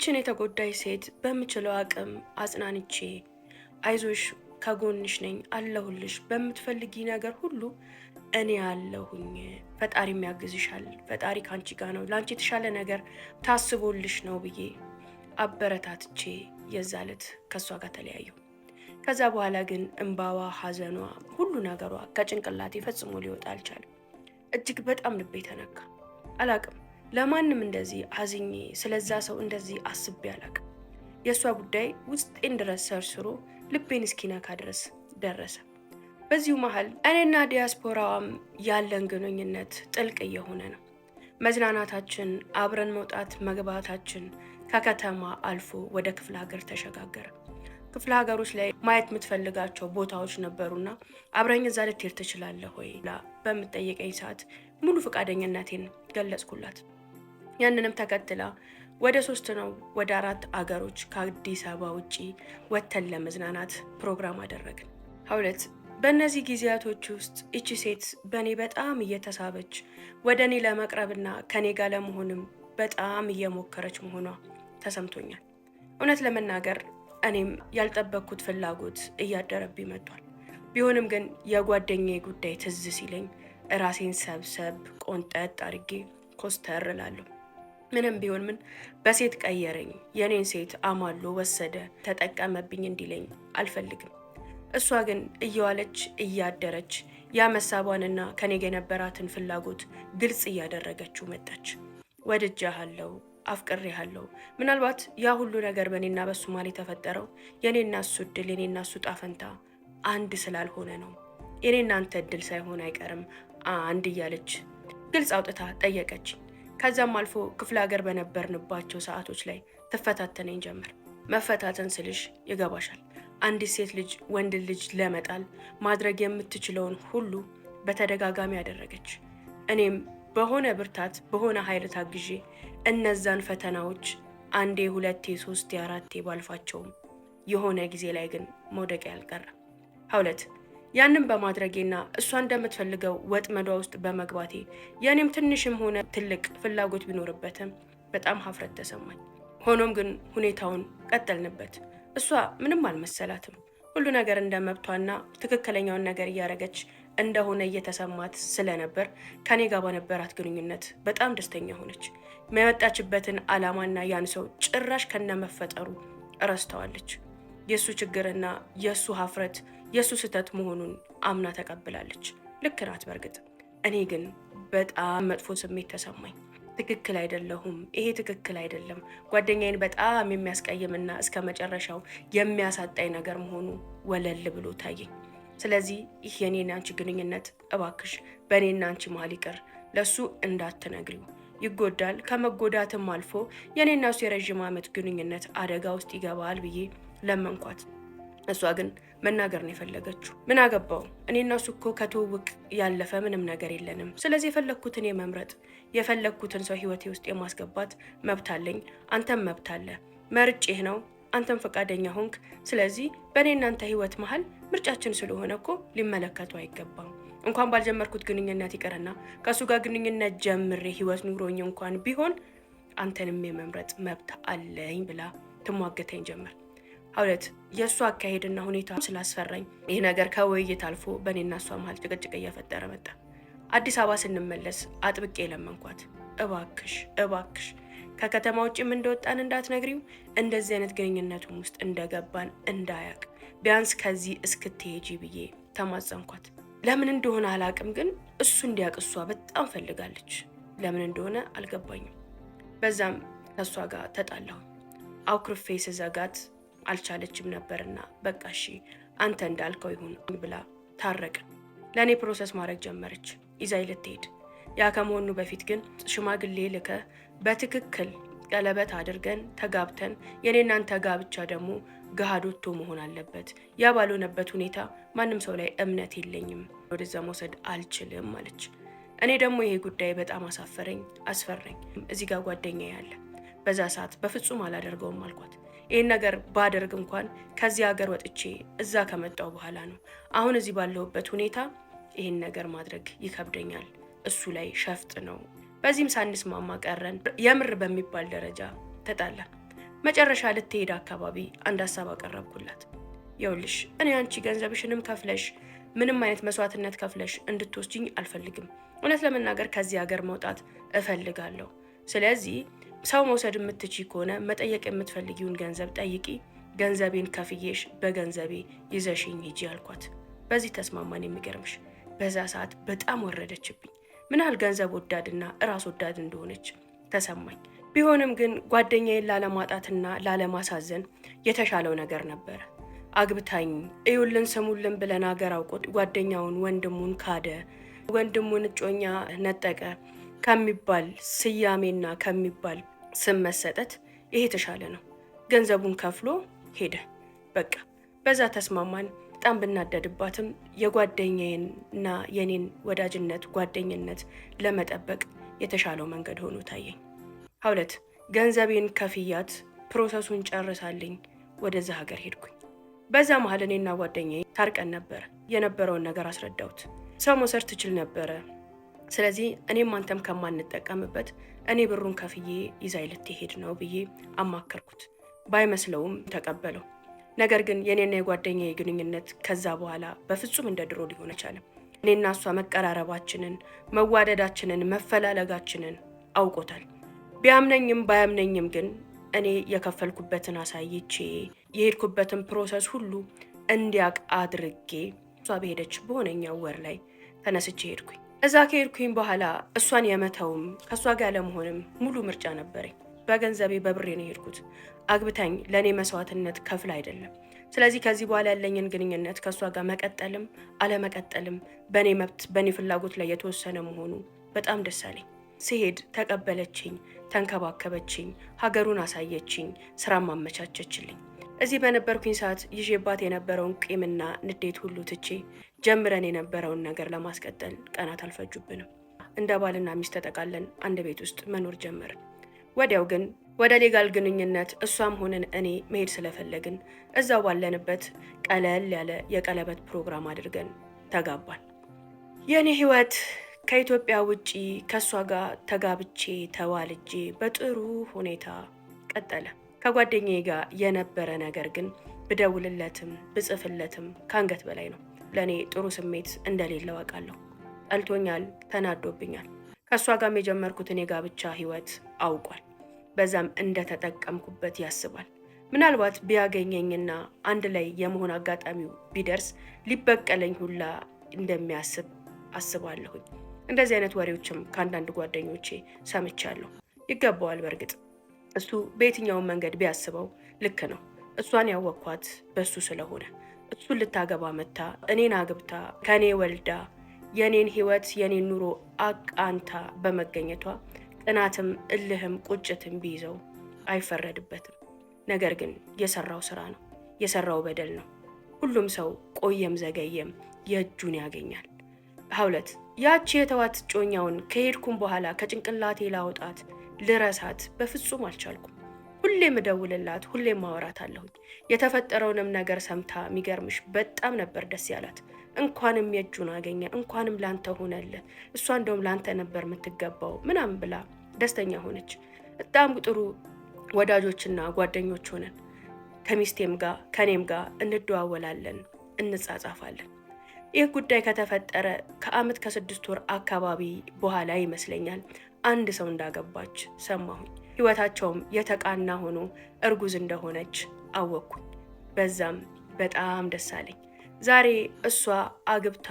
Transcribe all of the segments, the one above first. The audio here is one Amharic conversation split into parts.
ይችን የተጎዳይ ሴት በምችለው አቅም አጽናንቼ አይዞሽ ከጎንሽ ነኝ አለሁልሽ በምትፈልጊ ነገር ሁሉ እኔ አለሁኝ፣ ፈጣሪም ያግዝሻል፣ ፈጣሪ ካንቺ ጋር ነው፣ ላንቺ የተሻለ ነገር ታስቦልሽ ነው ብዬ አበረታትቼ የዛለት ከሷ ጋር ተለያዩ። ከዛ በኋላ ግን እንባዋ፣ ሐዘኗ፣ ሁሉ ነገሯ ከጭንቅላቴ ፈጽሞ ሊወጣ አልቻለም። እጅግ በጣም ልቤ ተነካ። አላቅም ለማንም እንደዚህ አዝኜ ስለዛ ሰው እንደዚህ አስቤ አላቅም። የእሷ ጉዳይ ውስጤን ድረስ ሰርስሮ ልቤን እስኪነካ ድረስ ደረሰ። በዚሁ መሃል እኔና ዲያስፖራዋም ያለን ግንኙነት ጥልቅ እየሆነ ነው። መዝናናታችን፣ አብረን መውጣት መግባታችን ከከተማ አልፎ ወደ ክፍለ ሀገር ተሸጋገረ። ክፍለ ሀገሮች ላይ ማየት የምትፈልጋቸው ቦታዎች ነበሩና አብረኝ እዛ ልትሄድ ትችላለህ ወይ ብላ በምትጠይቀኝ ሰዓት ሙሉ ፈቃደኝነቴን ገለጽኩላት። ያንንም ተከትላ ወደ 3 ነው ወደ 4 አገሮች ከአዲስ አበባ ውጪ ወተን ለመዝናናት ፕሮግራም አደረግን። ሀውለት በእነዚህ ጊዜያቶች ውስጥ እቺ ሴት በእኔ በጣም እየተሳበች ወደ እኔ ለመቅረብና ከኔ ጋር ለመሆንም በጣም እየሞከረች መሆኗ ተሰምቶኛል። እውነት ለመናገር እኔም ያልጠበቅኩት ፍላጎት እያደረብኝ መጥቷል። ቢሆንም ግን የጓደኛዬ ጉዳይ ትዝ ሲለኝ ራሴን ሰብሰብ ቆንጠጥ አድርጌ ኮስተር እላለሁ። ምንም ቢሆን ምን በሴት ቀየረኝ፣ የኔን ሴት አማሎ ወሰደ፣ ተጠቀመብኝ እንዲለኝ አልፈልግም። እሷ ግን እየዋለች እያደረች ያ መሳቧንና ከኔ ጋር የነበራትን ፍላጎት ግልጽ እያደረገችው መጣች። ወድጄሃለሁ፣ አፍቅሬሃለሁ። ምናልባት ያ ሁሉ ነገር በእኔና በሱ ማል የተፈጠረው የኔና እሱ እድል የኔና እሱ ጣፈንታ አንድ ስላልሆነ ነው። የኔና አንተ እድል ሳይሆን አይቀርም አንድ እያለች ግልጽ አውጥታ ጠየቀች። ከዛም አልፎ ክፍለ ሀገር በነበርንባቸው ሰዓቶች ላይ ትፈታተነኝ ጀመር። መፈታተን ስልሽ ይገባሻል፣ አንዲት ሴት ልጅ ወንድ ልጅ ለመጣል ማድረግ የምትችለውን ሁሉ በተደጋጋሚ ያደረገች። እኔም በሆነ ብርታት በሆነ ኃይል ታግዤ እነዛን ፈተናዎች 1 2 3 4 ባልፋቸውም የሆነ ጊዜ ላይ ግን መውደቅ ያልቀረ ሀውለት ያንን በማድረጌና እሷ እንደምትፈልገው ወጥመዷ ውስጥ በመግባቴ የኔም ትንሽም ሆነ ትልቅ ፍላጎት ቢኖርበትም በጣም ሀፍረት ተሰማኝ። ሆኖም ግን ሁኔታውን ቀጠልንበት። እሷ ምንም አልመሰላትም። ሁሉ ነገር እንደመብቷና ትክክለኛውን ነገር እያደረገች እንደሆነ እየተሰማት ስለነበር ከኔ ጋር በነበራት ግንኙነት በጣም ደስተኛ ሆነች። የመጣችበትን ዓላማና ያን ሰው ጭራሽ ከነመፈጠሩ እረስተዋለች። የሱ ችግርና የሱ ሀፍረት የሱ ስህተት መሆኑን አምና ተቀብላለች። ልክ ናት በርግጥ። እኔ ግን በጣም መጥፎ ስሜት ተሰማኝ። ትክክል አይደለሁም፣ ይሄ ትክክል አይደለም፣ ጓደኛዬን በጣም የሚያስቀይምና እስከ መጨረሻው የሚያሳጣኝ ነገር መሆኑ ወለል ብሎ ታየኝ። ስለዚህ ይህ የኔና አንቺ ግንኙነት እባክሽ በእኔና አንቺ መሀል ይቅር፣ ለሱ እንዳትነግሪው፣ ይጎዳል፣ ከመጎዳትም አልፎ የኔና እሱ የረዥም ዓመት ግንኙነት አደጋ ውስጥ ይገባል ብዬ ለመንኳት። እሷ ግን መናገር ነው የፈለገችው። ምን አገባው? እኔና እሱ እኮ ከትውውቅ ያለፈ ምንም ነገር የለንም። ስለዚህ የፈለግኩትን የመምረጥ የፈለግኩትን ሰው ህይወቴ ውስጥ የማስገባት መብት አለኝ፣ አንተም መብት አለ። መርጬህ ነው፣ አንተም ፈቃደኛ ሆንክ። ስለዚህ በእኔ እናንተ ህይወት መሀል ምርጫችን ስለሆነ እኮ ሊመለከቱ አይገባም። እንኳን ባልጀመርኩት ግንኙነት ይቀርና ከእሱ ጋር ግንኙነት ጀምሬ ህይወት ኑሮኝ እንኳን ቢሆን አንተንም የመምረጥ መብት አለኝ ብላ ትሟገተኝ ጀመር። ሀውለት የእሱ አካሄድና ሁኔታ ስላስፈራኝ ይህ ነገር ከውይይት አልፎ በእኔና እሷ መሀል ጭቅጭቅ እየፈጠረ መጣ። አዲስ አበባ ስንመለስ አጥብቄ ለመንኳት፣ እባክሽ ከከተማ ውጭም እንደወጣን እንዳትነግሪው፣ እንደዚህ አይነት ግንኙነቱም ውስጥ እንደገባን እንዳያቅ፣ ቢያንስ ከዚህ እስክትሄጂ ብዬ ተማጸንኳት። ለምን እንደሆነ አላቅም፣ ግን እሱ እንዲያቅ እሷ በጣም ፈልጋለች። ለምን እንደሆነ አልገባኝም። በዛም ከእሷ ጋር ተጣላሁ። አኩርፌ ስዘጋት አልቻለችም ነበርና በቃ እሺ አንተ እንዳልከው ይሁን ብላ ታረቅን። ለእኔ ፕሮሰስ ማድረግ ጀመረች ይዛይ ልትሄድ። ያ ከመሆኑ በፊት ግን ሽማግሌ ልከ በትክክል ቀለበት አድርገን ተጋብተን የኔናንተ ጋብቻ ደግሞ ገሃድ ወጥቶ መሆን አለበት። ያ ባልሆነበት ሁኔታ ማንም ሰው ላይ እምነት የለኝም፣ ወደዛ መውሰድ አልችልም አለች። እኔ ደግሞ ይሄ ጉዳይ በጣም አስፈራኝ። እዚህ ጋር ጓደኛዬ ያለ በዛ ሰዓት በፍጹም አላደርገውም አልኳት። ይህን ነገር ባደርግ እንኳን ከዚህ ሀገር ወጥቼ እዛ ከመጣው በኋላ ነው። አሁን እዚህ ባለሁበት ሁኔታ ይህን ነገር ማድረግ ይከብደኛል። እሱ ላይ ሸፍጥ ነው። በዚህም ሳንስማማ ቀረን። የምር በሚባል ደረጃ ተጣላን። መጨረሻ ልትሄድ አካባቢ አንድ ሀሳብ አቀረብኩላት። ይኸውልሽ እኔ አንቺ ገንዘብሽንም ከፍለሽ ምንም አይነት መስዋዕትነት ከፍለሽ እንድትወስጂኝ አልፈልግም። እውነት ለመናገር ከዚህ ሀገር መውጣት እፈልጋለሁ። ስለዚህ ሰው መውሰድ የምትችይ ከሆነ መጠየቅ የምትፈልጊውን ገንዘብ ጠይቂ፣ ገንዘቤን ከፍዬሽ በገንዘቤ ይዘሽኝ ሂጂ አልኳት። በዚህ ተስማማን። የሚገርምሽ በዛ ሰዓት በጣም ወረደችብኝ። ምን ያህል ገንዘብ ወዳድና ራስ ወዳድ እንደሆነች ተሰማኝ። ቢሆንም ግን ጓደኛዬን ላለማጣትና ላለማሳዘን የተሻለው ነገር ነበረ። አግብታኝ እዩልን ስሙልን ብለን ሀገር አውቆት ጓደኛውን ወንድሙን ካደ፣ ወንድሙን እጮኛ ነጠቀ ከሚባል ስያሜና ከሚባል ስም መሰጠት ይሄ የተሻለ ነው። ገንዘቡን ከፍሎ ሄደ። በቃ በዛ ተስማማን። በጣም ብናደድባትም የጓደኛዬንና የኔን ወዳጅነት ጓደኝነት ለመጠበቅ የተሻለው መንገድ ሆኖ ታየኝ። ሀውለት ገንዘቤን ከፍያት ፕሮሰሱን ጨርሳልኝ ወደዛ ሀገር ሄድኩኝ። በዛ መሀል እኔና ጓደኛዬ ታርቀን ነበር። የነበረውን ነገር አስረዳሁት። ሰው መውሰድ ትችል ነበረ። ስለዚህ እኔም አንተም ከማንጠቀምበት እኔ ብሩን ከፍዬ ይዛይ ልትሄድ ነው ብዬ አማከርኩት። ባይመስለውም ተቀበለው። ነገር ግን የኔና የጓደኛዬ ግንኙነት ከዛ በኋላ በፍጹም እንደ ድሮ ሊሆን አልቻለም። እኔና እሷ መቀራረባችንን፣ መዋደዳችንን፣ መፈላለጋችንን አውቆታል። ቢያምነኝም ባያምነኝም ግን እኔ የከፈልኩበትን አሳይቼ የሄድኩበትን ፕሮሰስ ሁሉ እንዲያቅ አድርጌ እሷ በሄደች በሆነኛው ወር ላይ ተነስቼ ሄድኩኝ። እዛ ከሄድኩኝ በኋላ እሷን የመተውም ከእሷ ጋር ለመሆንም ሙሉ ምርጫ ነበረኝ። በገንዘቤ በብሬ ነው የሄድኩት። አግብታኝ ለእኔ መስዋዕትነት ከፍል አይደለም። ስለዚህ ከዚህ በኋላ ያለኝን ግንኙነት ከእሷ ጋር መቀጠልም አለመቀጠልም በእኔ መብት በእኔ ፍላጎት ላይ የተወሰነ መሆኑ በጣም ደስ አለኝ። ስሄድ ተቀበለችኝ፣ ተንከባከበችኝ፣ ሀገሩን አሳየችኝ፣ ስራም አመቻቸችልኝ። እዚህ በነበርኩኝ ሰዓት ይዤባት የነበረውን ቂምና ንዴት ሁሉ ትቼ ጀምረን የነበረውን ነገር ለማስቀጠል ቀናት አልፈጁብንም። እንደ ባልና ሚስት ተጠቃለን አንድ ቤት ውስጥ መኖር ጀመርን። ወዲያው ግን ወደ ሌጋል ግንኙነት እሷም ሆነን እኔ መሄድ ስለፈለግን እዛው ባለንበት ቀለል ያለ የቀለበት ፕሮግራም አድርገን ተጋባን። የእኔ ህይወት ከኢትዮጵያ ውጪ ከእሷ ጋር ተጋብቼ ተዋልጄ በጥሩ ሁኔታ ቀጠለ። ከጓደኛዬ ጋር የነበረ ነገር ግን ብደውልለትም ብጽፍለትም ከአንገት በላይ ነው። ለእኔ ጥሩ ስሜት እንደሌለው አውቃለሁ። ጠልቶኛል፣ ተናዶብኛል። ከእሷ ጋርም የጀመርኩትን የጋብቻ ህይወት አውቋል። በዛም እንደተጠቀምኩበት ያስባል። ምናልባት ቢያገኘኝና አንድ ላይ የመሆን አጋጣሚው ቢደርስ ሊበቀለኝ ሁላ እንደሚያስብ አስባለሁኝ። እንደዚህ አይነት ወሬዎችም ከአንዳንድ ጓደኞቼ ሰምቻለሁ። ይገባዋል። በእርግጥ እሱ በየትኛውን መንገድ ቢያስበው ልክ ነው። እሷን ያወቅኳት በሱ ስለሆነ እሱን ልታገባ መታ እኔን አግብታ ከኔ ወልዳ የኔን ህይወት የኔን ኑሮ አቃንታ በመገኘቷ ቅናትም እልህም ቁጭትም ቢይዘው አይፈረድበትም። ነገር ግን የሰራው ስራ ነው፣ የሰራው በደል ነው። ሁሉም ሰው ቆየም ዘገየም የእጁን ያገኛል። ሀውለት ያቺ የተዋት ጮኛውን ከሄድኩም በኋላ ከጭንቅላቴ ላውጣት ልረሳት በፍጹም አልቻልኩም። ሁሌም እደውልላት፣ ሁሌም ማወራት አለሁኝ። የተፈጠረውንም ነገር ሰምታ የሚገርምሽ በጣም ነበር ደስ ያላት። እንኳንም የእጁን አገኘ፣ እንኳንም ላንተ ሆነልህ፣ እሷ እንደውም ላንተ ነበር የምትገባው ምናምን ብላ ደስተኛ ሆነች። በጣም ጥሩ ወዳጆችና ጓደኞች ሆነን ከሚስቴም ጋር ከኔም ጋር እንደዋወላለን፣ እንጻጻፋለን። ይህ ጉዳይ ከተፈጠረ ከአመት ከ6 ወር አካባቢ በኋላ ይመስለኛል አንድ ሰው እንዳገባች ሰማሁኝ። ህይወታቸውም የተቃና ሆኖ እርጉዝ እንደሆነች አወቅኩኝ። በዛም በጣም ደስ አለኝ። ዛሬ እሷ አግብታ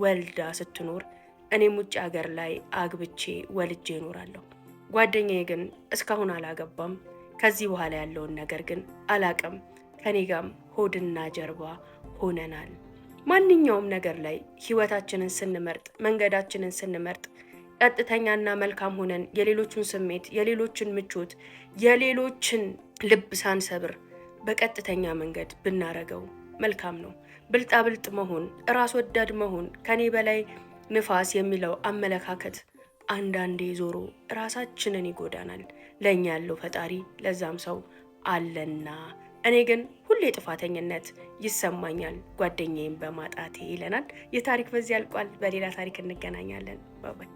ወልዳ ስትኖር እኔም ውጭ ሀገር ላይ አግብቼ ወልጄ እኖራለሁ። ጓደኛዬ ግን እስካሁን አላገባም። ከዚህ በኋላ ያለውን ነገር ግን አላቅም። ከኔ ጋም ሆድና ጀርባ ሆነናል። ማንኛውም ነገር ላይ ህይወታችንን ስንመርጥ፣ መንገዳችንን ስንመርጥ ቀጥተኛና መልካም ሆነን የሌሎችን ስሜት፣ የሌሎችን ምቾት፣ የሌሎችን ልብ ሳንሰብር በቀጥተኛ መንገድ ብናረገው መልካም ነው። ብልጣብልጥ መሆን፣ ራስ ወዳድ መሆን፣ ከኔ በላይ ንፋስ የሚለው አመለካከት አንዳንዴ ዞሮ ራሳችንን ይጎዳናል። ለኛ ያለው ፈጣሪ ለዛም ሰው አለና። እኔ ግን ሁሌ ጥፋተኝነት ይሰማኛል ጓደኛዬን በማጣቴ ይለናል። የታሪክ በዚህ ያልቋል። በሌላ ታሪክ እንገናኛለን። ባይ